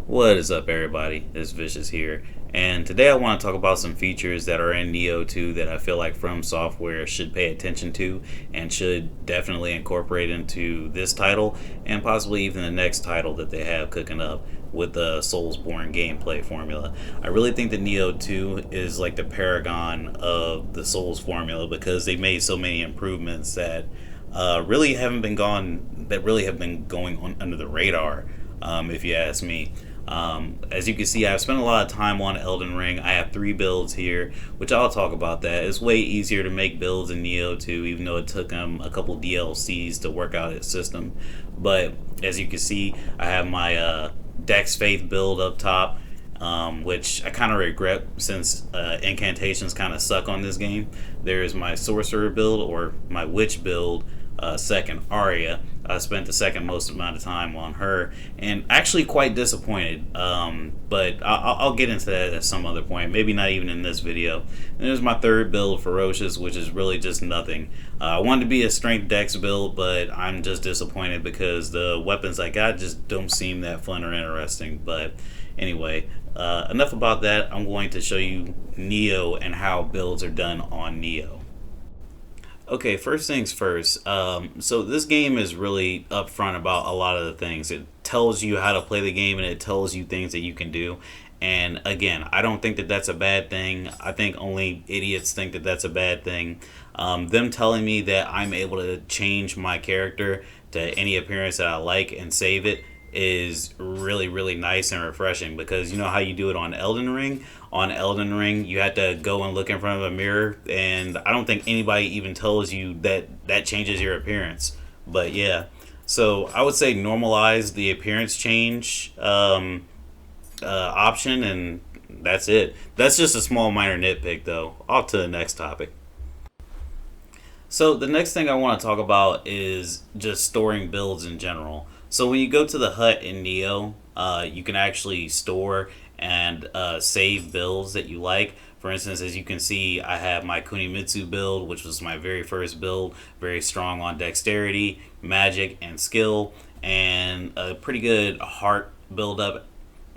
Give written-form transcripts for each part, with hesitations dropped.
What is up, everybody? It's Vicious here, and today I want to talk about some features that are in NiOh 2 that I feel like From Software should pay attention to and should definitely incorporate into this title and possibly even the next title that they have cooking up with the Soulsborne gameplay formula. I really think that NiOh 2 is like the paragon of the Souls formula because they made so many improvements that really haven't been gone that really have been going on under the radar, if you ask me. As you can see, I've spent a lot of time on Elden Ring. I have 3 builds here, which I'll talk about that. It's way easier to make builds in NiOh 2, even though it took them a couple DLCs to work out its system. But as you can see, I have my Dex Faith build up top, which I kind of regret since incantations kind of suck on this game. There's my Sorcerer build, or my Witch build, second, Arya. I spent the second most amount of time on her, and actually quite disappointed. But I'll get into that at some other point, maybe not even in this video. And there's my third build, Ferocious, which is really just nothing. I wanted to be a strength dex build, but I'm just disappointed because the weapons I got just don't seem that fun or interesting. But anyway, enough about that. I'm going to show you NiOh and how builds are done on NiOh. Okay, first things first. So this game is really upfront about a lot of the things. It tells you how to play the game and it tells you things that you can do. And again, I don't think that that's a bad thing. I think only idiots think that that's a bad thing. Them telling me that I'm able to change my character to any appearance that I like and save it is really nice and refreshing, because you know how you do it on Elden Ring? On Elden Ring, you have to go and look in front of a mirror, and I don't think anybody even tells you that that changes your appearance. But yeah, so I would say normalize the appearance change option, and that's it. That's just a small minor nitpick though. Off to the next topic. So the next thing I want to talk about is just storing builds in general. So when you go to the hut in NiOh, you can actually store and save builds that you like. For instance, as you can see, I have my Kunimitsu build, which was my very first build, very strong on dexterity, magic, and skill, and a pretty good heart build up.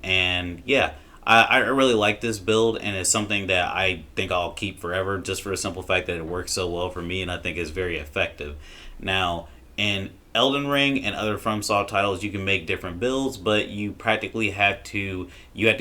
And yeah, I really like this build, and it's something that I think I'll keep forever, just for the simple fact that it works so well for me, and I think it's very effective. Now, in Elden Ring and other FromSoft titles, you can make different builds, but you practically have to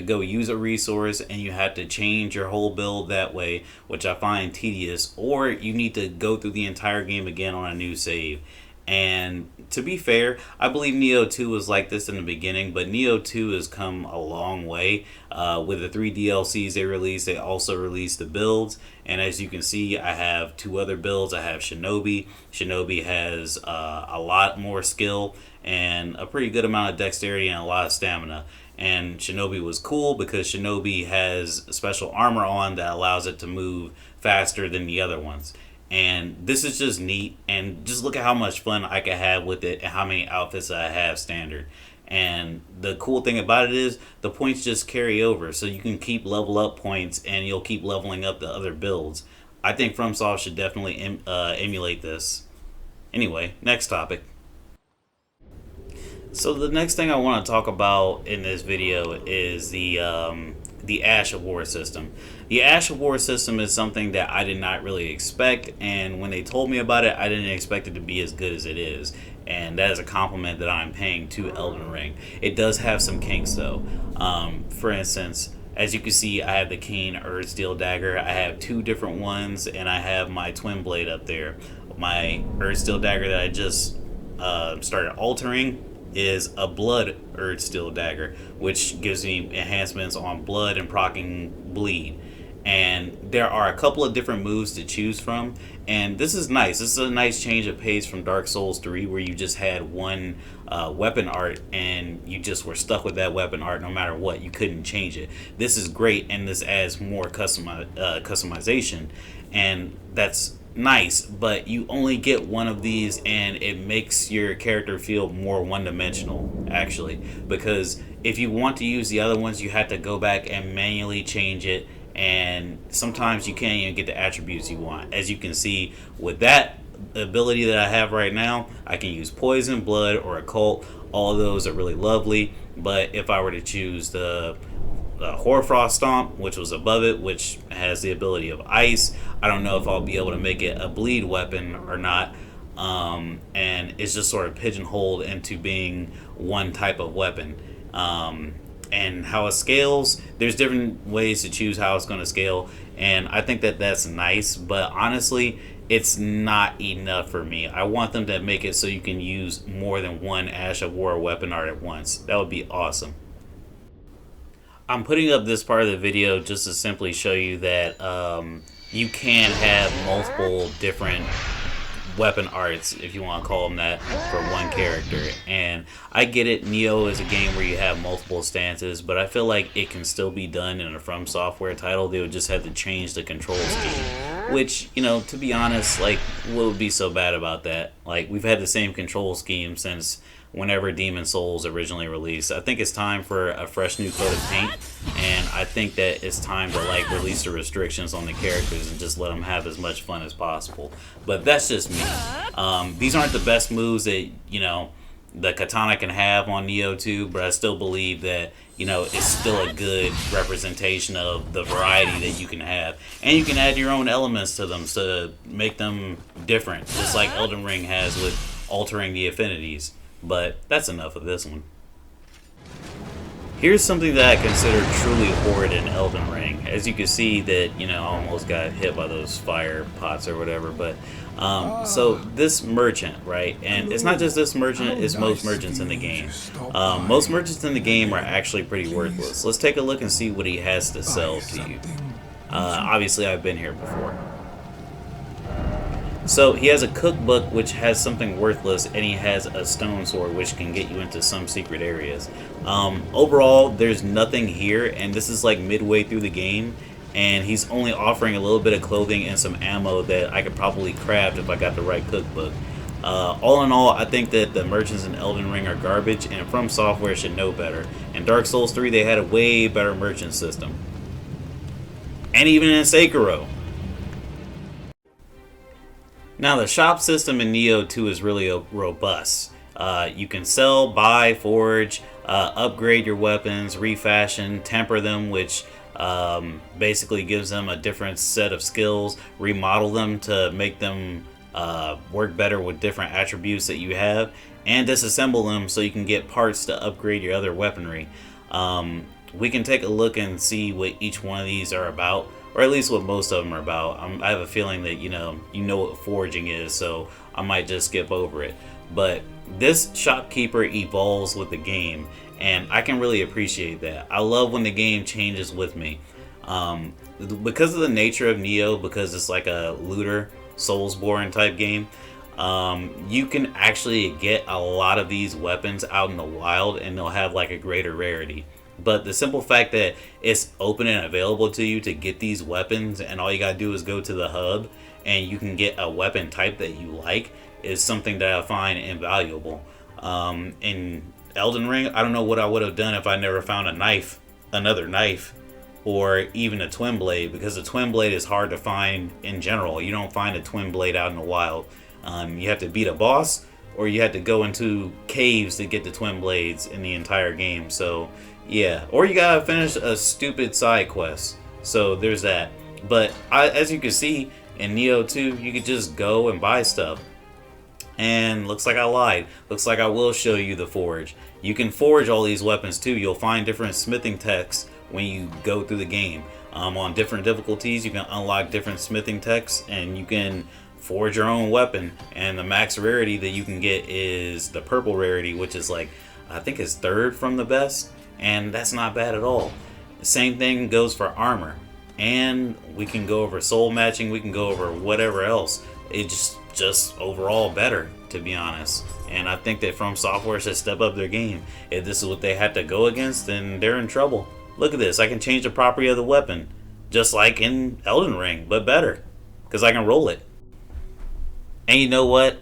go use a resource and you have to change your whole build that way, which I find tedious, or you need to go through the entire game again on a new save. And to be fair, I believe NiOh 2 was like this in the beginning, but NiOh 2 has come a long way. With the 3 DLCs they released, they also released the builds. And as you can see, I have 2 other builds. I have Shinobi. Shinobi has a lot more skill and a pretty good amount of dexterity and a lot of stamina. And Shinobi was cool because Shinobi has special armor on that allows it to move faster than the other ones. And this is just neat, and just look at how much fun I can have with it and how many outfits I have standard. And the cool thing about it is the points just carry over, so you can keep level up points and you'll keep leveling up the other builds. I think FromSoft should definitely emulate this. Anyway, next topic. So the next thing I want to talk about in this video is the Ash Award system. The Ash Award system is something that I did not really expect, and when they told me about it, I didn't expect it to be as good as it is. And that is a compliment that I'm paying to Elden Ring. It does have some kinks though. For instance, as you can see, I have the Keen Earthsteel Dagger. I have 2 different ones, and I have my Twin Blade up there. My Earthsteel Dagger that I just started altering is a Blood Earthsteel Dagger, which gives me enhancements on blood and proccing bleed. And there are a couple of different moves to choose from, and this is nice. This is a nice change of pace from Dark Souls 3, where you just had one weapon art and you just were stuck with that weapon art no matter what. You couldn't change it. This is great, and this adds more customization, and that's nice, but you only get one of these, and it makes your character feel more one-dimensional, actually, because if you want to use the other ones, you have to go back and manually change it, and sometimes you can't even get the attributes you want. As you can see with that ability that I have right now, I can use poison, blood, or occult. All of those are really lovely. But if I were to choose the Hoarfrost Stomp, which was above it, which has the ability of ice, I don't know if I'll be able to make it a bleed weapon or not. And it's just sort of pigeonholed into being one type of weapon. And how it scales, there's different ways to choose how it's going to scale, and I think that that's nice, but honestly, it's not enough for me. I want them to make it so you can use more than one Ash of War weapon art at once. That would be awesome. I'm putting up this part of the video just to simply show you that you can have multiple different weapon arts, if you want to call them that, for one character. And I get it, NiOh is a game where you have multiple stances, but I feel like it can still be done in a From Software title. They would just have to change the control scheme, which, you know, to be honest, like, what would be so bad about that? Like, we've had the same control scheme since whenever Demon Souls originally released. I think it's time for a fresh new coat of paint, and I think that it's time to like release the restrictions on the characters and just let them have as much fun as possible. But that's just me. These aren't the best moves that, you know, the katana can have on NiOh 2, but I still believe that, you know, it's still a good representation of the variety that you can have. And you can add your own elements to them to make them different, just like Elden Ring has with altering the affinities. But that's enough of this one. Here's something that I consider truly horrid in Elden Ring. As you can see that, you know, I almost got hit by those fire pots or whatever, but so this merchant, right? And it's not just this merchant, it's most merchants in the game. Most merchants in the game are actually pretty worthless. Let's take a look and see what he has to sell to you. Obviously, I've been here before. So he has a cookbook which has something worthless, and he has a stone sword which can get you into some secret areas. Overall, there's nothing here, and this is like midway through the game, and he's only offering a little bit of clothing and some ammo that I could probably craft if I got the right cookbook. All in all, I think that the merchants in Elden Ring are garbage, and From Software should know better. In Dark Souls 3, they had a way better merchant system. And even in Sekiro. Now, the shop system in NiOh 2 is really robust. You can sell, buy, forge, upgrade your weapons, refashion, temper them, which basically gives them a different set of skills, remodel them to make them work better with different attributes that you have, and disassemble them so you can get parts to upgrade your other weaponry. We can take a look and see what each one of these are about, or at least what most of them are about. I have a feeling that you know what forging is, so I might just skip over it. But this shopkeeper evolves with the game, and I can really appreciate that. I love when the game changes with me. Because of the nature of NiOh, because it's like a looter, Soulsborne type game, you can actually get a lot of these weapons out in the wild, and they'll have like a greater rarity. But the simple fact that it's open and available to you to get these weapons, and all you gotta do is go to the hub and you can get a weapon type that you like, is something that I find invaluable. In Elden Ring, I don't know what I would have done if I never found a knife, another knife, or even a twin blade, because a twin blade is hard to find in general. You don't find a twin blade out in the wild. You have to beat a boss, or you have to go into caves to get the twin blades in the entire game. So yeah, or you gotta finish a stupid side quest. So there's that. But as you can see in NiOh 2, you could just go and buy stuff. And looks like I lied. Looks like I will show you the forge. You can forge all these weapons too. You'll find different smithing techs when you go through the game. On different difficulties, you can unlock different smithing techs, and you can forge your own weapon. And the max rarity that you can get is the purple rarity, which is like, I think it's third from the best. And that's not bad at all. The same thing goes for armor. And we can go over soul matching, we can go over whatever else. It's just overall better, to be honest. And I think that From Software should step up their game. If this is what they had to go against, then they're in trouble. Look at this, I can change the property of the weapon, just like in Elden Ring, but better, because I can roll it. And you know what?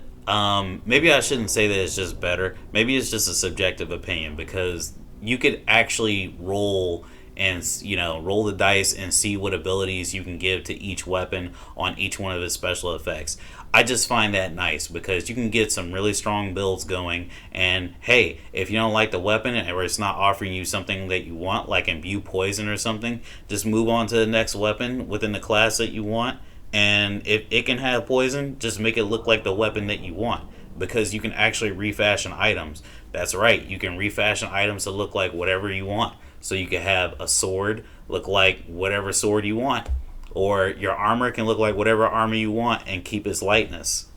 Maybe I shouldn't say that it's just better. Maybe it's just a subjective opinion, because you could actually roll and, you know, roll the dice and see what abilities you can give to each weapon on each one of its special effects. I just find that nice because you can get some really strong builds going. And hey, if you don't like the weapon or it's not offering you something that you want, like imbue poison or something, just move on to the next weapon within the class that you want. And if it can have poison, just make it look like the weapon that you want, because you can actually refashion items. That's right, you can refashion items to look like whatever you want. So you can have a sword look like whatever sword you want, or your armor can look like whatever armor you want and keep its lightness.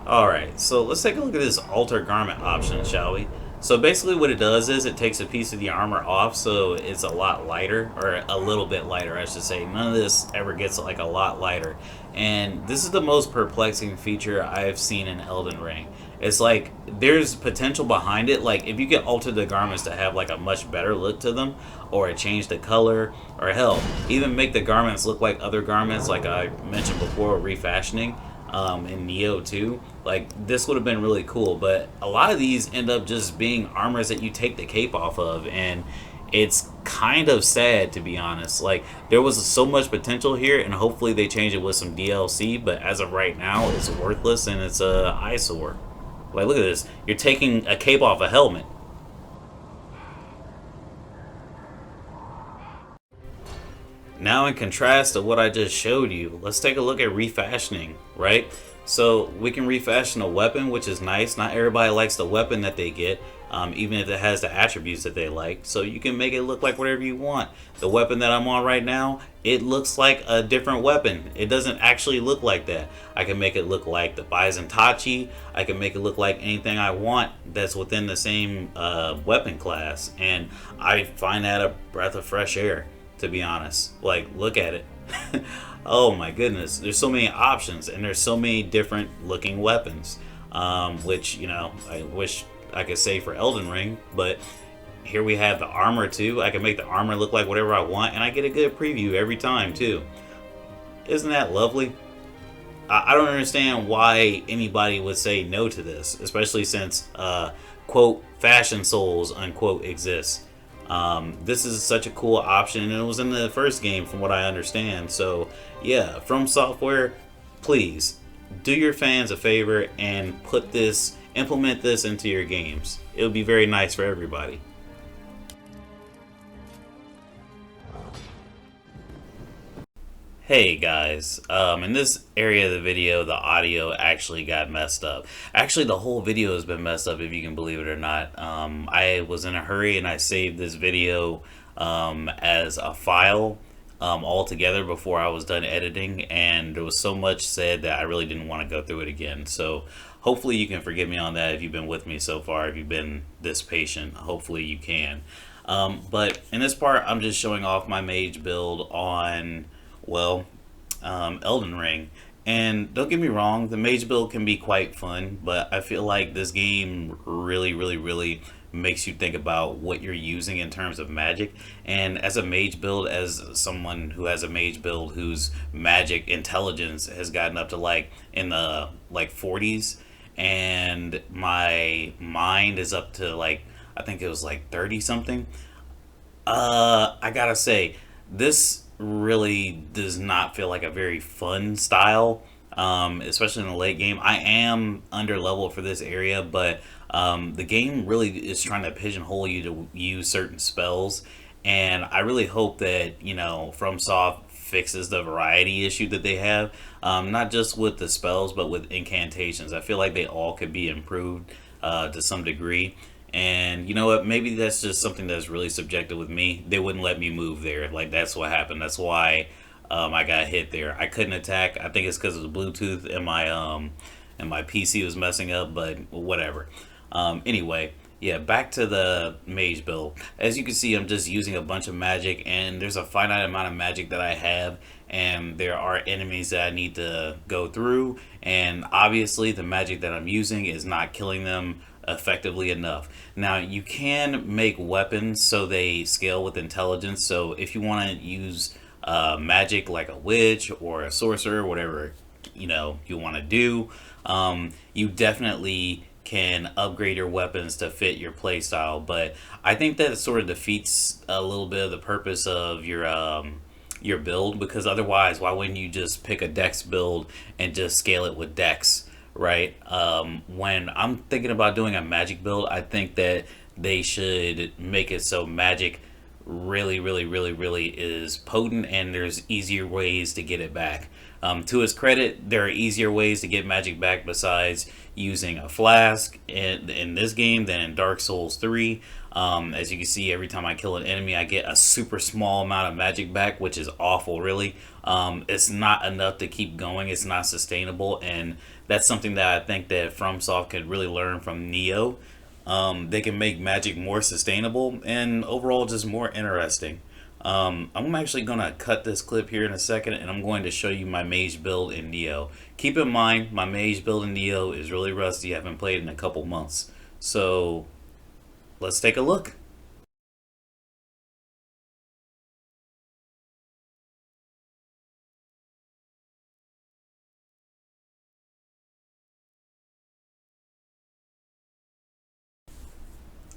Alright, so let's take a look at this alter garment option, shall we? So basically what it does is it takes a piece of the armor off so it's a lot lighter, or a little bit lighter I should say. None of this ever gets like a lot lighter. And this is the most perplexing feature I've seen in Elden Ring. It's like there's potential behind it. Like if you could alter the garments to have like a much better look to them, or change the color, or hell, even make the garments look like other garments like I mentioned before, refashioning in NiOh 2, like this would have been really cool. But a lot of these end up just being armors that you take the cape off of, and it's kind of sad, to be honest. Like there was so much potential here, and hopefully they change it with some DLC, but as of right now it's worthless and it's a eyesore. Like look at this, you're taking a cape off a helmet. Now in contrast to what I just showed you, let's take a look at refashioning, right? So we can refashion a weapon, which is nice. Not everybody likes the weapon that they get, even if it has the attributes that they like. So you can make it look like whatever you want. The weapon that I'm on right now, it looks like a different weapon. It doesn't actually look like that. I can make it look like the Bison Tachi. I can make it look like anything I want that's within the same weapon class. And I find that a breath of fresh air, to be honest. Like, look at it. Oh my goodness, there's so many options and there's so many different looking weapons, which, you know, I wish I could say for Elden Ring, but here we have the armor too. I can make the armor look like whatever I want, and I get a good preview every time too. Isn't that lovely? I don't understand why anybody would say no to this, especially since quote fashion souls unquote exists. This is such a cool option, and it was in the first game from what I understand. So yeah, From Software, please do your fans a favor and implement this into your games. It would be very nice for everybody. Hey guys, in this area of the video, the audio actually got messed up. Actually, the whole video has been messed up, if you can believe it or not. I was in a hurry and I saved this video as a file all together before I was done editing, and there was so much said that I really didn't want to go through it again. So hopefully you can forgive me on that if you've been with me so far, if you've been this patient. Hopefully you can. But in this part, I'm just showing off my mage build on, well, Elden Ring. And don't get me wrong, the mage build can be quite fun, but I feel like this game really makes you think about what you're using in terms of magic. And as a mage build, as someone who has a mage build whose magic intelligence has gotten up to like in the like 40s, and my mind is up to like, I think it was like 30 something. I gotta say, this really does not feel like a very fun style, especially in the late game. I am under level for this area, but the game really is trying to pigeonhole you to use certain spells, and I really hope that, you know, FromSoft fixes the variety issue that they have, not just with the spells but with incantations. I feel like they all could be improved to some degree. And you know what? Maybe that's just something that's really subjective with me. They wouldn't let me move there. Like, that's what happened. That's why I got hit there. I couldn't attack. I think it's because of the Bluetooth and my PC was messing up. But whatever. Anyway, yeah. Back to the mage build. As you can see, I'm just using a bunch of magic, and there's a finite amount of magic that I have, and there are enemies that I need to go through. And obviously, the magic that I'm using is not killing them effectively enough. Now you can make weapons so they scale with intelligence. So if you want to use magic like a witch or a sorcerer, whatever you know you want to do, you definitely can upgrade your weapons to fit your playstyle. But I think that sort of defeats a little bit of the purpose of your your build, because otherwise, why wouldn't you just pick a Dex build and just scale it with Dex, right? When I'm thinking about doing a magic build, I think that they should make it so magic really is potent, and there's easier ways to get it back. To his credit, there are easier ways to get magic back besides using a flask in this game than in Dark Souls 3. As you can see, every time I kill an enemy, I get a super small amount of magic back, which is awful, really. It's not enough to keep going. It's not sustainable, and that's something that I think that FromSoft could really learn from NiOh. They can make magic more sustainable and overall just more interesting. I'm actually going to cut this clip here in a second, and I'm going to show you my Mage build in NiOh. Keep in mind, my Mage build in NiOh is really rusty. I haven't played in a couple months. So let's take a look.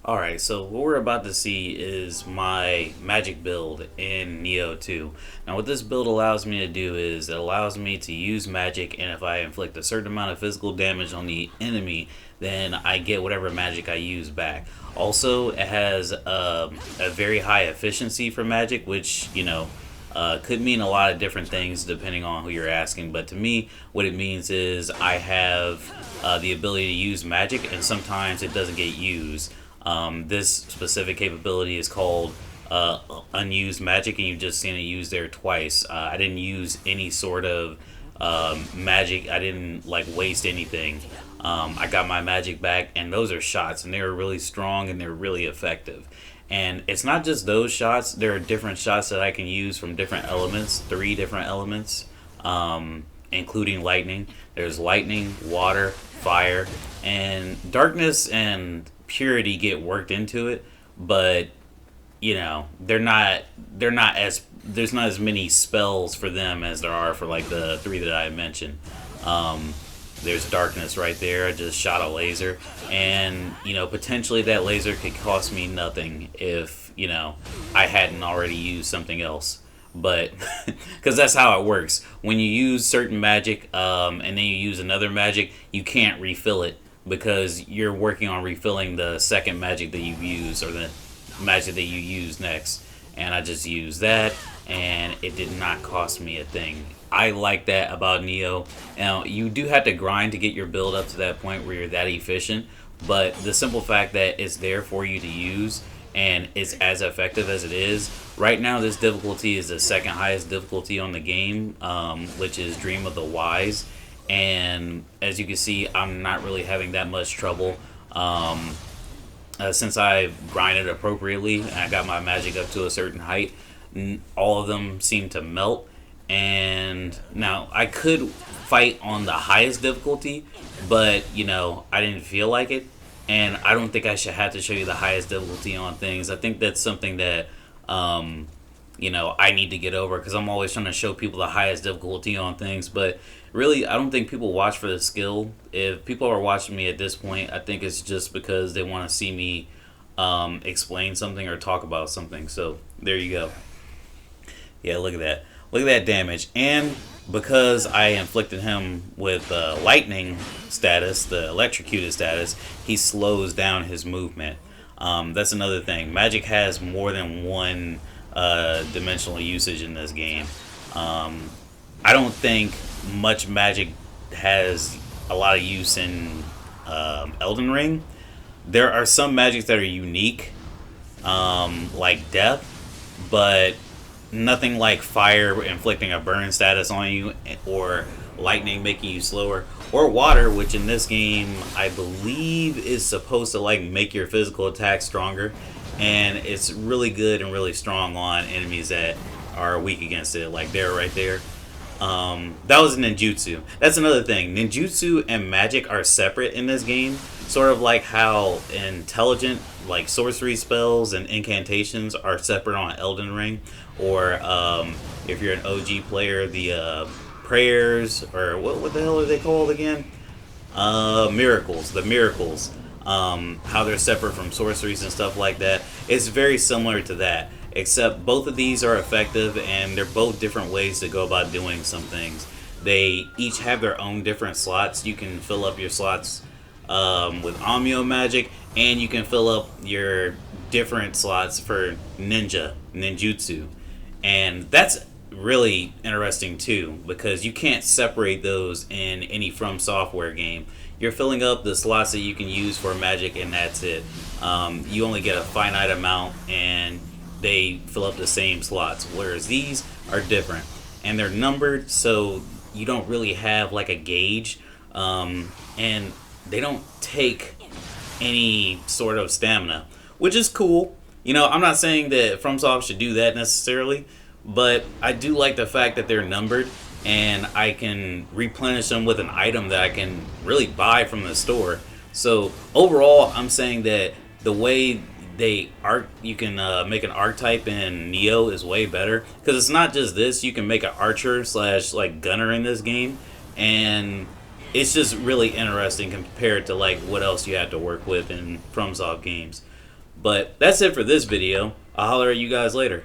Alright, so what we're about to see is my magic build in NiOh 2. Now what this build allows me to do is it allows me to use magic, and if I inflict a certain amount of physical damage on the enemy, then I get whatever magic I use back. Also, it has a very high efficiency for magic, which, you know, could mean a lot of different things depending on who you're asking, but to me, what it means is I have the ability to use magic, and sometimes it doesn't get used. This specific capability is called unused magic, and you've just seen it used there twice. I didn't use any sort of magic. I didn't like waste anything. I got my magic back, and those are shots, and they're really strong and they're really effective. And it's not just those shots. There are different shots that I can use from different elements, 3 different elements, including lightning. There's lightning, water, fire, and darkness and purity get worked into it, but you know, they're not as there's not as many spells for them as there are for like the 3 that I mentioned. There's darkness right there. I just shot a laser, and you know, potentially that laser could cost me nothing if, you know, I hadn't already used something else. But because that's how it works. When you use certain magic and then you use another magic, you can't refill it because you're working on refilling the second magic that you've used, or the magic that you use next. And I just used that, and it did not cost me a thing. I like that about NiOh. Now, you do have to grind to get your build up to that point where you're that efficient, but the simple fact that it's there for you to use and it's as effective as it is. Right now, this difficulty is the second highest difficulty on the game, which is Dream of the Wise. And as you can see, I'm not really having that much trouble. Since I grinded appropriately and I got my magic up to a certain height, all of them seem to melt. And now I could fight on the highest difficulty, but you know, I didn't feel like it, and I don't think I should have to show you the highest difficulty on things. I think that's something that you know, I need to get over, because I'm always trying to show people the highest difficulty on things, but really I don't think people watch for the skill. If people are watching me at this point, I think it's just because they want to see me explain something or talk about something. So there you go. Yeah, look at that. Look at that damage. And because I inflicted him with lightning status, the electrocuted status, he slows down his movement. That's another thing. Magic has more than one dimensional usage in this game. I don't think much magic has a lot of use in Elden Ring. There are some magics that are unique, like death, but nothing like fire inflicting a burn status on you, or lightning making you slower, or water, which in this game I believe is supposed to like make your physical attack stronger, and it's really good and really strong on enemies that are weak against it, like they're right there. That was ninjutsu. That's another thing. Ninjutsu and magic are separate in this game, sort of like how intelligent like sorcery spells and incantations are separate on Elden Ring, or if you're an OG player, the prayers, or what the hell are they called again? Miracles. The miracles. How they're separate from sorceries and stuff like that. It's very similar to that. except both of these are effective, and they're both different ways to go about doing some things. They each have their own different slots. You can fill up your slots with Amio magic, and you can fill up your different slots for ninjutsu. And that's really interesting too, because you can't separate those in any From Software game. You're filling up the slots that you can use for magic, and that's it. You only get a finite amount, and they fill up the same slots, whereas these are different, and they're numbered, so you don't really have like a gauge, and they don't take any sort of stamina, which is cool. You know, I'm not saying that FromSoft should do that necessarily, but I do like the fact that they're numbered, and I can replenish them with an item that I can really buy from the store. So overall, I'm saying that the way you can make an archetype in NiOh is way better, because it's not just this. You can make an archer slash like gunner in this game, and it's just really interesting compared to like what else you have to work with in FromSoft games. But that's it for this video. I'll holler at you guys later.